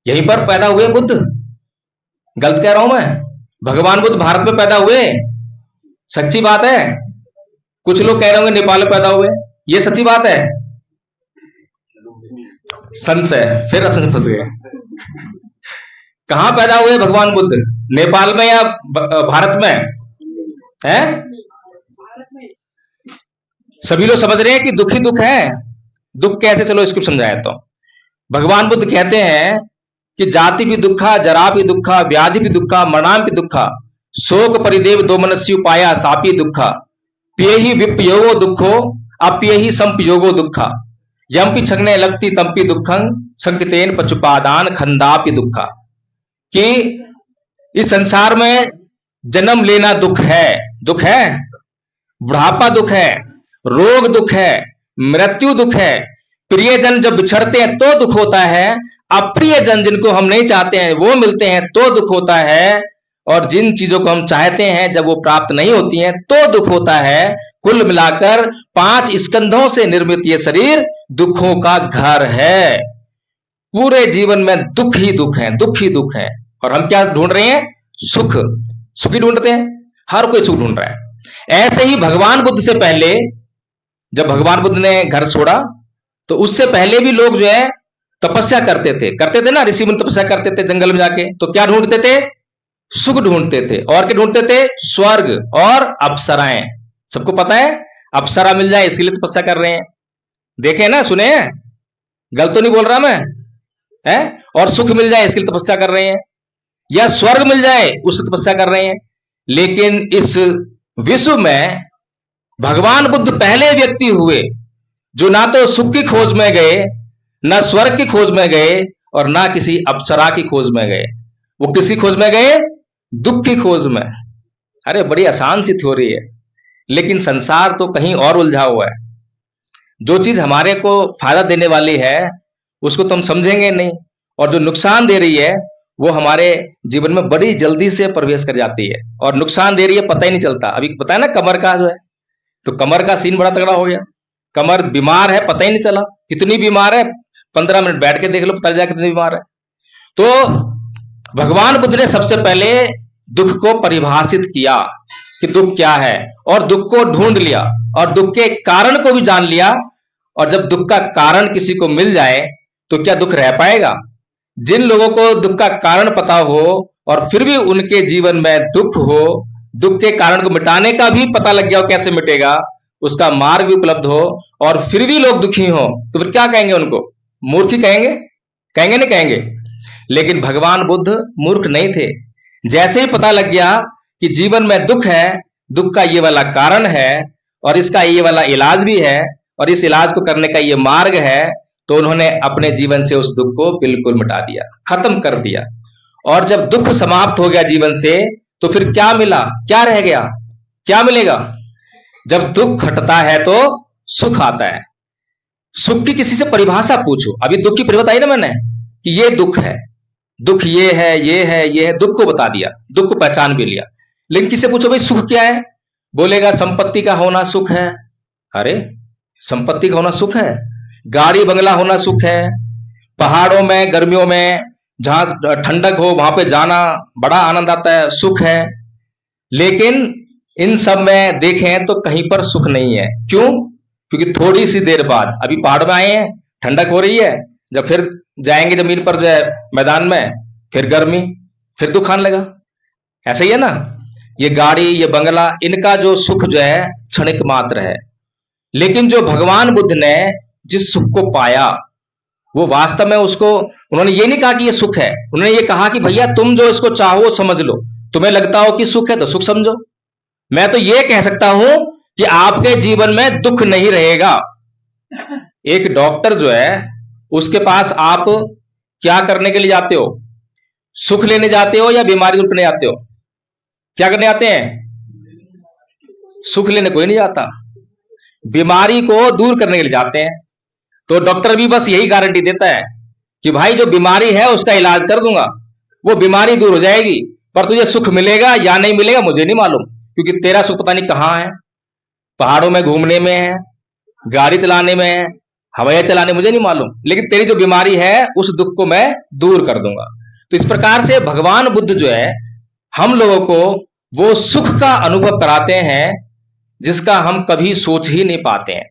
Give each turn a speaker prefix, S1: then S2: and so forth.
S1: यहीं पर पैदा हुए बुद्ध। गलत कह रहा हूं मैं? भगवान बुद्ध भारत में पैदा हुए, सच्ची बात है। कुछ लोग कह रहे होंगे नेपाल में पैदा हुए, ये सच्ची बात है। संशय, फिर संशय फंस गए। कहां पैदा हुए भगवान बुद्ध? नेपाल में या भारत में? है सभी लोग समझ रहे हैं कि दुख ही दुख है। दुख कैसे? चलो इसको समझाया। तो भगवान बुद्ध कहते हैं कि जाति भी दुखा, जरा भी दुखा, व्याधि भी दुखा, मरणाम भी दुखा, शोक परिदेव दो मनस्यु पाया सापी दुखा, पिय ही विपयोगो दुखो, अप्य ही संपयोगो दुखा, यम्पि छगने लगती तंपि दुखं, संकितेन पचुपादान खंदापि दुखा। कि इस संसार में जन्म लेना दुख है, दुख है, बुढ़ापा दुख है, रोग दुख है, मृत्यु दुख है, प्रियजन जब बिछड़ते हैं तो दुख होता है, अप्रियजन जिनको हम नहीं चाहते हैं वो मिलते हैं तो दुख होता है, और जिन चीजों को हम चाहते हैं जब वो प्राप्त नहीं होती हैं तो दुख होता है। कुल मिलाकर 5 स्कंधों से निर्मित ये शरीर दुखों का घर है। पूरे जीवन में दुख ही दुख है, दुख ही दुख है। और हम क्या ढूंढ रहे हैं? सुख, सुख ही ढूंढते हैं। हर कोई सुख ढूंढ रहा है। ऐसे ही भगवान बुद्ध से पहले, जब भगवान बुद्ध ने घर छोड़ा तो उससे पहले भी लोग जो है तपस्या करते थे ना, ऋषि मुनि तपस्या करते थे जंगल में जाके। तो क्या ढूंढते थे? सुख ढूंढते थे। और क्या ढूंढते थे? स्वर्ग और अप्सराएं। सबको पता है अप्सरा मिल जाए इसके लिए तपस्या कर रहे हैं। देखे ना, सुने हैं? गलत तो नहीं बोल रहा मैं? है? और सुख मिल जाए इसके लिए तपस्या कर रहे हैं, या स्वर्ग मिल जाए उससे तपस्या कर रहे हैं। लेकिन इस विश्व में भगवान बुद्ध पहले व्यक्ति हुए जो ना तो सुख की खोज में गए, ना स्वर्ग की खोज में गए, और ना किसी अप्सरा की खोज में गए। वो किसी खोज में गए? दुख की खोज में। अरे बड़ी आसान सी थ्योरी है, लेकिन संसार तो कहीं और उलझा हुआ है। जो चीज हमारे को फायदा देने वाली है उसको तो हम समझेंगे नहीं, और जो नुकसान दे रही है वो हमारे जीवन में बड़ी जल्दी से प्रवेश कर जाती है, और नुकसान दे रही है पता ही नहीं चलता। अभी बताया ना कमर का जो है, तो कमर का सीन बड़ा तगड़ा हो गया। कमर बीमार है, पता ही नहीं चला कितनी बीमार है। 15 मिनट बैठ के देख लो, पता चल जाए कितनी बीमार है। तो भगवान बुद्ध ने सबसे पहले दुख को परिभाषित किया कि दुख क्या है, और दुख को ढूंढ लिया, और दुख के कारण को भी जान लिया। और जब दुख का कारण किसी को मिल जाए तो क्या दुख रह पाएगा? जिन लोगों को दुख का कारण पता हो और फिर भी उनके जीवन में दुख हो, दुख के कारण को मिटाने का भी पता लग गया हो कैसे मिटेगा, उसका मार्ग भी उपलब्ध हो, और फिर भी लोग दुखी हो, तो फिर क्या कहेंगे? उनको मूर्ख ही कहेंगे? कहेंगे नहीं कहेंगे? लेकिन भगवान बुद्ध मूर्ख नहीं थे। जैसे ही पता लग गया कि जीवन में दुख है, दुख का ये वाला कारण है, और इसका ये वाला इलाज भी है, और इस इलाज को करने का ये मार्ग है, तो उन्होंने अपने जीवन से उस दुख को बिल्कुल मिटा दिया, खत्म कर दिया। और जब दुख समाप्त हो गया जीवन से, तो फिर क्या मिला? क्या रह गया? क्या मिलेगा? जब दुख हटता है तो सुख आता है। सुख की किसी से परिभाषा पूछो। अभी दुख की परिभाषा आई ना मैंने, कि ये दुख है, दुख ये है, ये है, ये है। दुख को बता दिया, दुख को पहचान भी लिया। लेकिन किसी से पूछो भाई सुख क्या है, बोलेगा संपत्ति का होना सुख है। अरे संपत्ति का होना सुख है? गाड़ी बंगला होना सुख है? पहाड़ों में गर्मियों में जहां ठंडक हो वहां पे जाना बड़ा आनंद आता है, सुख है। लेकिन इन सब में देखें तो कहीं पर सुख नहीं है। क्यों? क्योंकि थोड़ी सी देर बाद, अभी पहाड़ में आए हैं, ठंडक हो रही है, जब फिर जाएंगे जमीन पर जो है मैदान में, फिर गर्मी, फिर दुख आने लगा। ऐसा ही है ना? ये गाड़ी, ये बंगला, इनका जो सुख जो है क्षणिक मात्र है। लेकिन जो भगवान बुद्ध ने जिस सुख को पाया, वो वास्तव में उसको, उन्होंने ये नहीं कहा कि ये सुख है, उन्होंने ये कहा कि भैया तुम जो इसको चाहो समझ लो। तुम्हें लगता हो कि सुख है तो सुख समझो। मैं तो ये कह सकता हूं कि आपके जीवन में दुख नहीं रहेगा। एक डॉक्टर जो है उसके पास आप क्या करने के लिए जाते हो? सुख लेने जाते हो या बीमारी दूर करने जाते हो? क्या करने जाते हैं? सुख लेने कोई नहीं जाता, बीमारी को दूर करने के लिए जाते हैं। तो डॉक्टर भी बस यही गारंटी देता है कि भाई जो बीमारी है उसका इलाज कर दूंगा, वो बीमारी दूर हो जाएगी, पर तुझे सुख मिलेगा या नहीं मिलेगा मुझे नहीं मालूम, क्योंकि तेरा सुख पता नहीं कहां है। पहाड़ों में घूमने में है, गाड़ी चलाने में है, हवाई चलाने मुझे नहीं मालूम, लेकिन तेरी जो बीमारी है उस दुख को मैं दूर कर दूंगा। तो इस प्रकार से भगवान बुद्ध जो है हम लोगों को वो सुख का अनुभव कराते हैं जिसका हम कभी सोच ही नहीं पाते हैं।